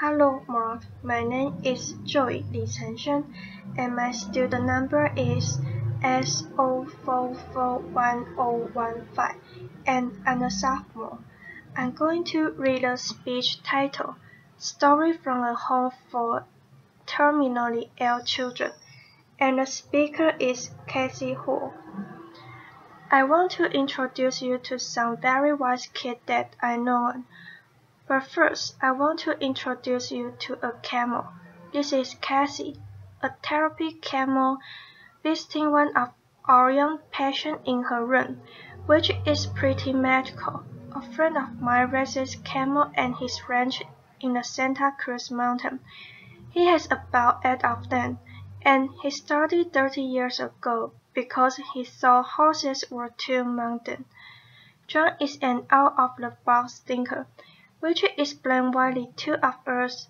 Hello, Mark. My name is Joy Li Chenshen, and my student number is S04411015, and I'm a sophomore. I'm going to read a speech titled Story from a Home for Terminally Ill Children, and the speaker is Casey Hall. I want to introduce you to some very wise kids that I know. But first, I want to introduce you to a camel. This is Cassie, a therapy camel visiting one of our young patients in her room, which is pretty magical. A friend of mine raises camel and his ranch in the Santa Cruz Mountain. He has about 8 of them, and he started 30 years ago because he thought horses were too mundane. John is an out-of-the-box thinker, which explains why the two of us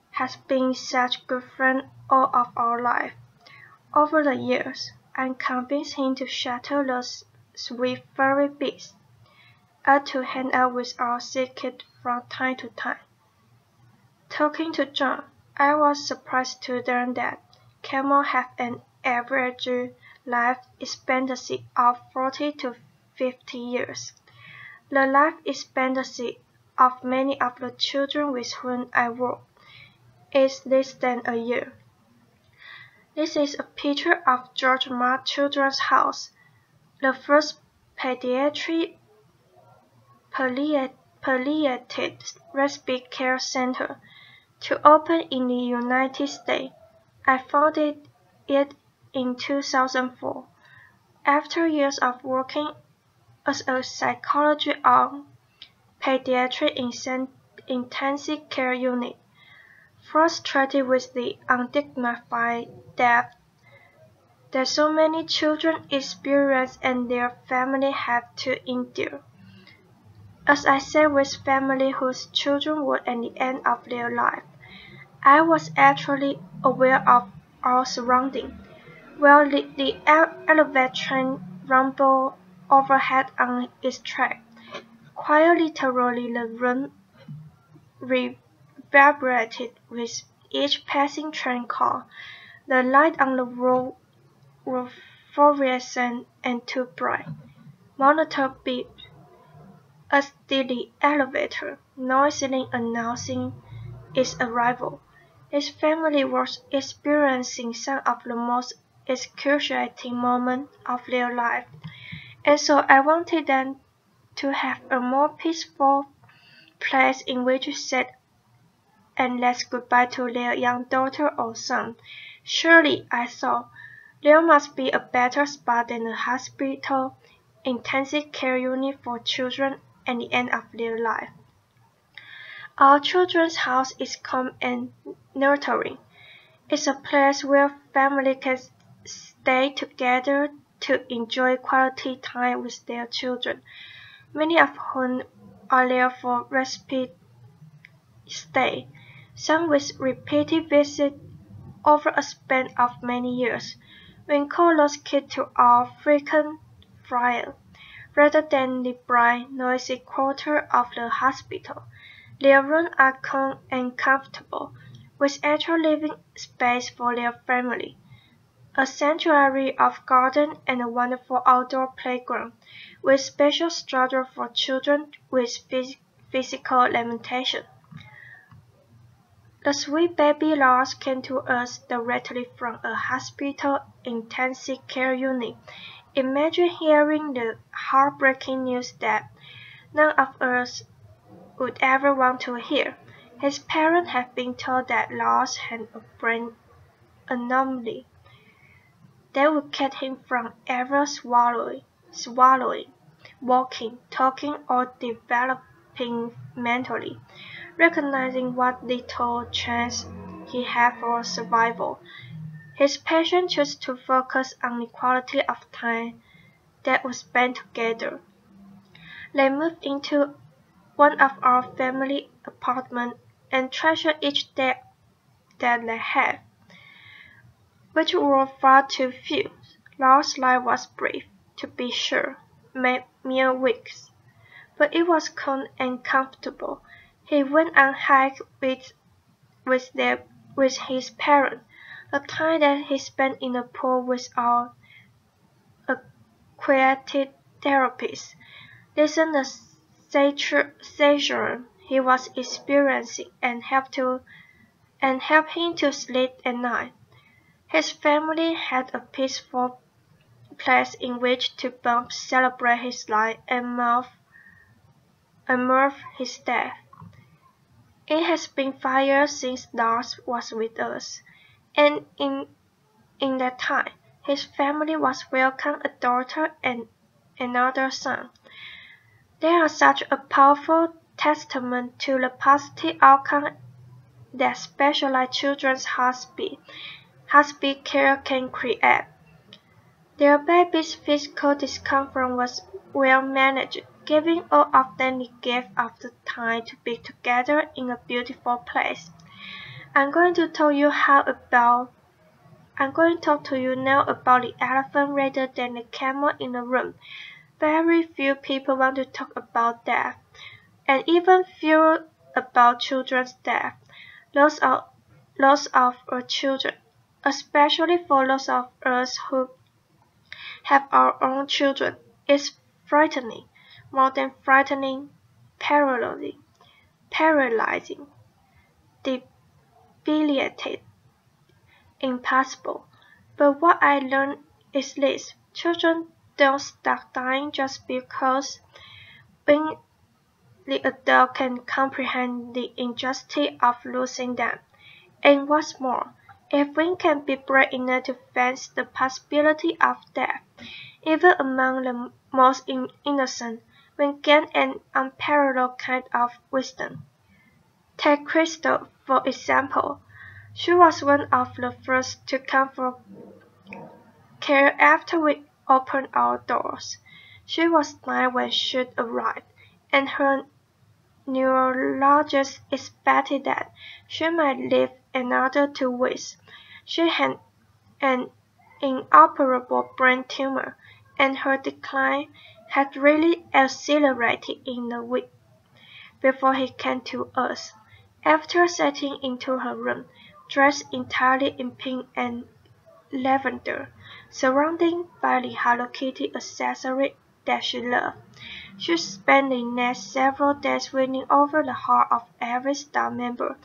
has been such good friends all of our life. Over the years, I convinced him to shuttle the sweet furry beast out to hang out with our sick kid from time to time. Talking to John, I was surprised to learn that camels have an average life expectancy of 40 to 50 years. The life expectancy of many of the children with whom I work is less than a year. This is a picture of George Mack Children's House, the first pediatric palliative respite care center to open in the United States. I founded it in 2004 after years of working as a psychologist on pediatric intensive care unit. Frustrated with the undignified death that so many children experience and their families have to endure. As I sat with families whose children were at the end of their life, I was actually aware of our surroundings. While the elevator train rumbled overhead on its track, quite literally the room reverberated with each passing train car. The lights on the road were fluorescent and too bright. Monitor beeped as did the elevator, noisily announcing its arrival. His family was experiencing some of the most excruciating moments of their life, and so I wanted them to have a more peaceful place in which to sit and let goodbye to their young daughter or son. Surely, I thought, there must be a better spot than a hospital intensive care unit for children at the end of their life. Our children's house is calm and nurturing. It's a place where families can stay together to enjoy quality time with their children, many of whom are there for respite stay, some with repeated visits over a span of many years. We call those kids to our frequent flyer, rather than the bright, noisy quarter of the hospital. Their rooms are calm and comfortable, with actual living space for their family, a sanctuary of garden and a wonderful outdoor playground, with special structure for children with physical limitations. The sweet baby Lars came to us directly from a hospital intensive care unit. Imagine hearing the heartbreaking news that none of us would ever want to hear. His parents had been told that Lars had a brain anomaly that would keep him from ever swallowing, walking, talking, or developing mentally. Recognizing what little chance he had for survival, his parents chose to focus on the quality of time that was spent together. They moved into one of our family apartments and treasured each day that they had, which were far too few. Lars' life was brief, to be sure, mere weeks, but it was calm and comfortable. He went on hikes with with his parents, the time that he spent in the pool with our aquatic therapist. Listen the seizure he was experiencing and help him to sleep at night. His family had a peaceful place in which to both celebrate his life and mourn his death. It has been 5 years since Lars was with us, and in that time, his family was welcomed a daughter and another son. They are such a powerful testament to the positive outcome that specialized children's hospice care can create. Their baby's physical discomfort was well managed, giving all of them the gift of the time to be together in a beautiful place. I'm going to talk to you now about the elephant rather than the camel in the room. Very few people want to talk about death, and even fewer about children's death. Loss of our children, especially for those of us who have our own children, is frightening, more than frightening, paralyzing, debilitating, impossible. But what I learned is this: children don't stop dying just because being the adult can comprehend the injustice of losing them. And what's more, if we can be brave enough to face the possibility of death, even among the most innocent, we gain an unparalleled kind of wisdom. Take Crystal, for example. She was one of the first to come for care after we opened our doors. She was 9 when she arrived, and her neurologist expected that she might live another 2 weeks. She had an inoperable brain tumor, and her decline had really accelerated in a week before he came to us. After setting into her room, dressed entirely in pink and lavender, surrounded by the Hello Kitty accessory that she loved, she spent the next several days winning over the heart of every staff member.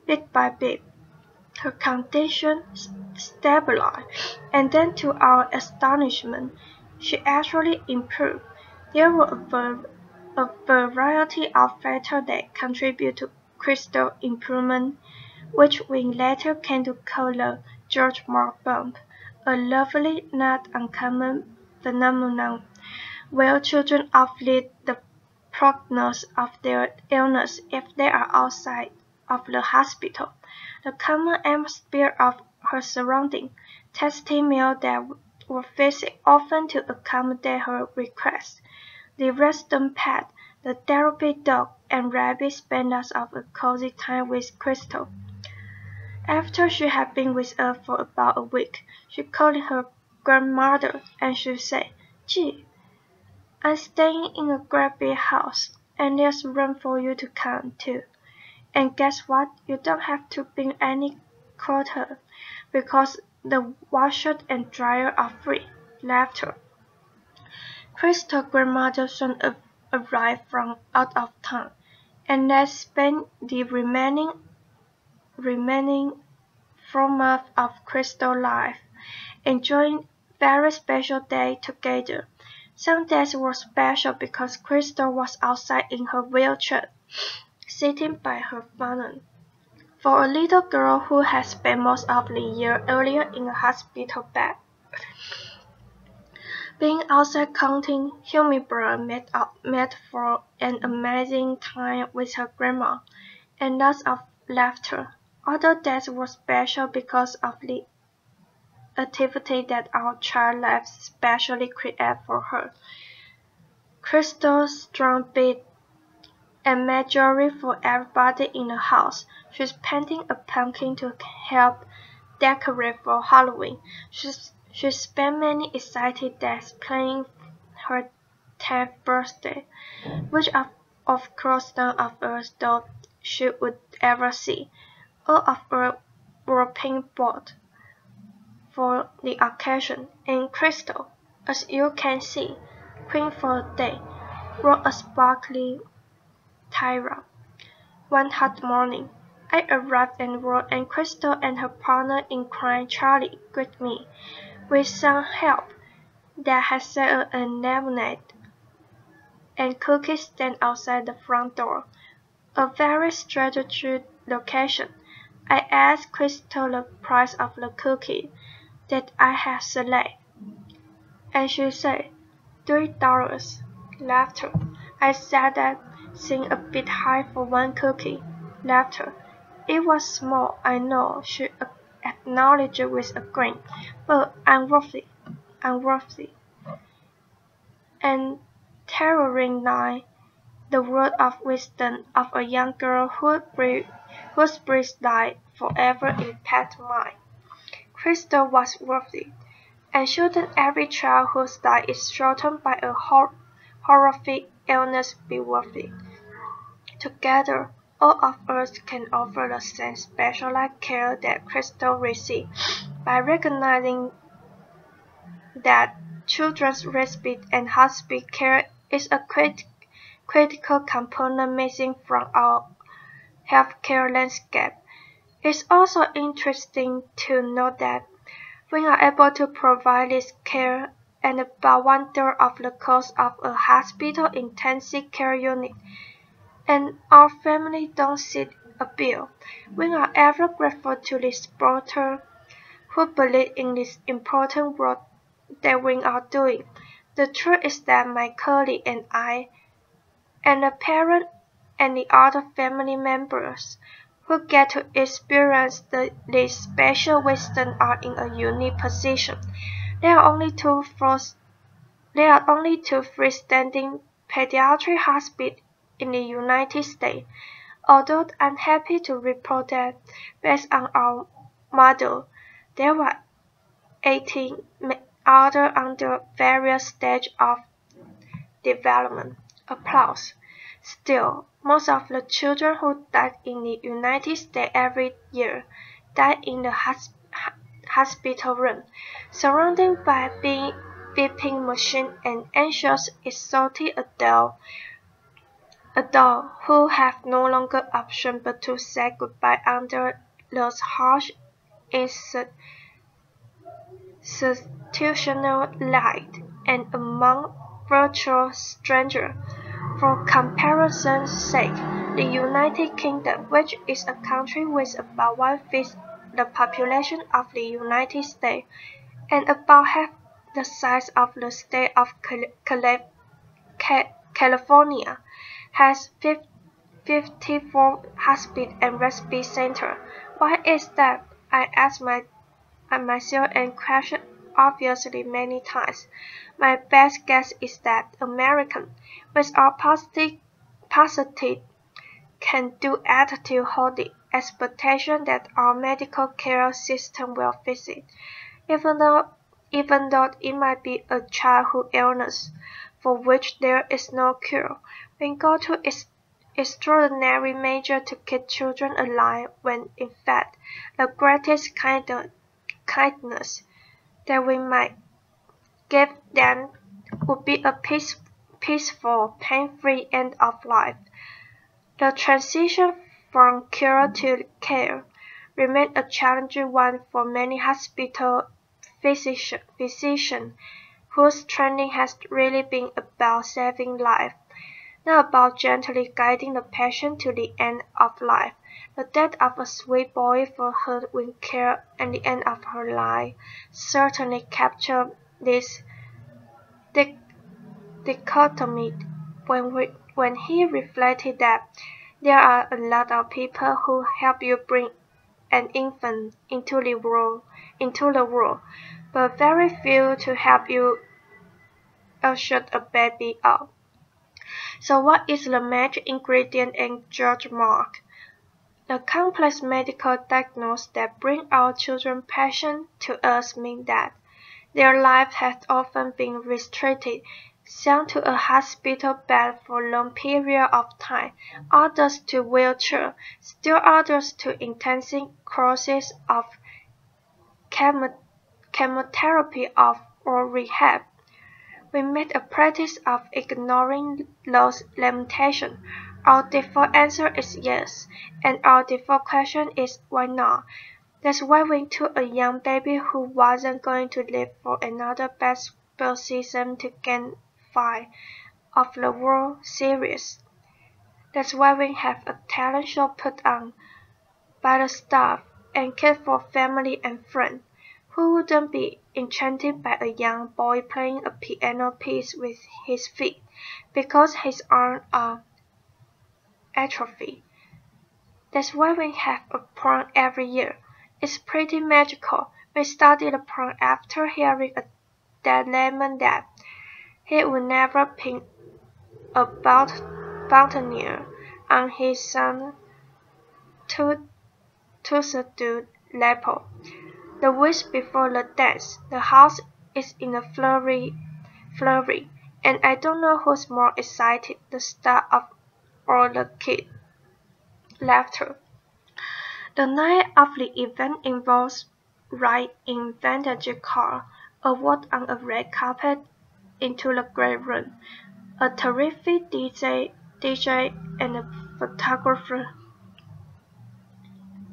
Bit by bit, her condition stabilized, and then to our astonishment, she actually improved. There were a variety of factors that contribute to Crystal's improvement, which we later came to call the George Mark bump, a lovely, not uncommon phenomenon where children outlive the prognosis of their illness if they are outside of the hospital. The common atmosphere of her surroundings, tasty meals that were fixed often to accommodate her requests, the resident pet, the therapy dog, and rabbit spent lots of a cozy time with Crystal. After she had been with us for about a week, she called her grandmother, and she said, "Gee, I'm staying in a great big house, and there's room for you to come, too. And guess what? You don't have to bring any clothes, because the washer and dryer are free." Laughter. Crystal's grandmother soon arrived from out of town, and they spent the remaining 4 months of Crystal's life enjoying very special days together. Some days were special because Crystal was outside in her wheelchair, sitting by her fountain. For a little girl who had spent most of the year earlier in a hospital bed, being outside counting hummingbirds made for an amazing time with her grandma, and lots of laughter. Other days were special because of the activity that our child life specially created for her. Crystal's drum beat and made jewelry for everybody in the house. She's painting a pumpkin to help decorate for Halloween. She spent many exciting days planning her 10th birthday, which of course none of us thought she would ever see. All of us were pink bought for the occasion, and Crystal, as you can see, queen for the day, wore a sparkly tiara. One hot morning, I arrived en route and Crystal and her partner in crime Charlie greeted me with some help that had set a lemonade and cookies stand outside the front door. A very strategic location. I asked Crystal the price of the cookie that I had selected, and she said $3. Laughter. I said that seemed a bit high for one cookie. Laughter. It was small, I know, she acknowledged with a grin, but unworthy. And towering line, the word of wisdom of a young girl whose breath died forever impacted mine. Crystal was worthy, and shouldn't every child whose life is shortened by a horrific illness be worthy? Together, all of us can offer the same specialized care that Crystal received by recognizing that children's respite and hospice care is a critical component missing from our healthcare landscape. It's also interesting to note that we are able to provide this care at about one-third of the cost of a hospital intensive care unit, and our family don't see a bill. We are ever grateful to this supporter who believe in this important work that we are doing. The truth is that my colleague and I, and the parent and the other family members who get to experience this special wisdom are in a unique position. There are only two freestanding pediatric hospitals in the United States, although I'm happy to report that, based on our model, there were 18 others under various stages of development. Applause. Still, most of the children who died in the United States every year died in the hospital room, surrounded by beeping machines and anxious, exhausted adults who have no longer option but to say goodbye under those harsh institutional light and among virtual strangers. For comparison's sake, the United Kingdom, which is a country with about one-fifth the population of the United States and about half the size of the state of California, has 54 hospitals and respite centers. Why is that? I asked myself and questioned obviously many times. My best guess is that Americans, with our positive can-do attitude, hold the expectation that our medical care system will fix it, even though it might be a childhood illness for which there is no cure. We go to extraordinary measures to keep children alive when in fact the greatest kindness that we might give them would be a peaceful, pain-free end of life. The transition from cure to care remains a challenging one for many hospital physicians whose training has really been about saving life, not about gently guiding the patient to the end of life. The death of a sweet boy for her with care and the end of her life certainly captured this dichotomy when he reflected that there are a lot of people who help you bring an infant into the world, but very few to help you usher a baby out. So what is the magic ingredient in George Mark? The complex medical diagnosis that bring our children patients to us mean that their life has often been restricted some to a hospital bed for long periods of time, others to wheelchair, still others to intensive courses of chemotherapy or rehab. We made a practice of ignoring those limitations. Our default answer is yes, and our default question is why not? That's why we took a young baby who wasn't going to live for another baseball season to Game 5 of the World Series. That's why we have a talent show put on by the staff and kept for family and friends. Who wouldn't be enchanted by a young boy playing a piano piece with his feet because his arms are atrophied? That's why we have a prom every year. It's pretty magical. We started the prom after hearing that Lemon that he would never pin a boutonniere on his son to lapel. The week before the dance, the house is in a flurry, and I don't know who's more excited, the star or the kid. Laughter. The night of the event involves ride in vintage car, a walk on a red carpet into the great room, a terrific DJ and a photographer,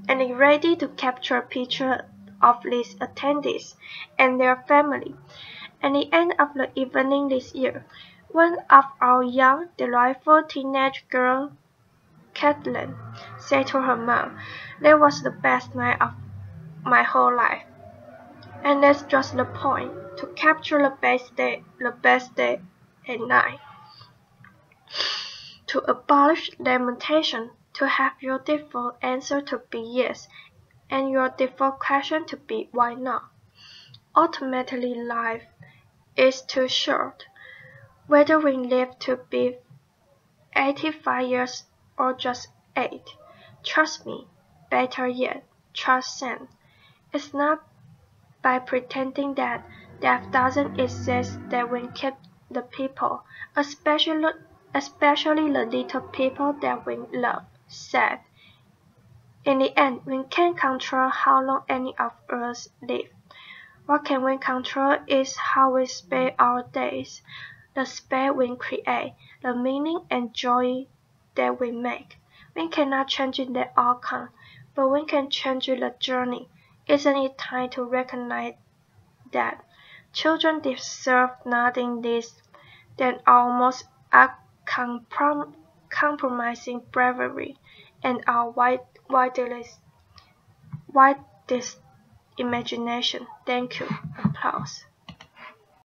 and ready to capture a picture of these attendees and their family. At the end of the evening this year, one of our young, delightful teenage girls, Kathleen, said to her mom, "That was the best night of my whole life." And that's just the point, to capture the best day at night. To abolish lamentation, to have your default answer to be yes, and your default question to be why not. Ultimately, life is too short. Whether we live to be 85 years or just 8, trust me, better yet, trust Sam. It's not by pretending that death doesn't exist that we keep the people, especially the little people that we love, sad. In the end, we can't control how long any of us live. What can we control is how we spend our days, the space we create, the meaning and joy that we make. We cannot change the outcome, but we can change the journey. Isn't it time to recognize that children deserve nothing less than our most uncompromising bravery and our widest imagination? Thank you. Applause.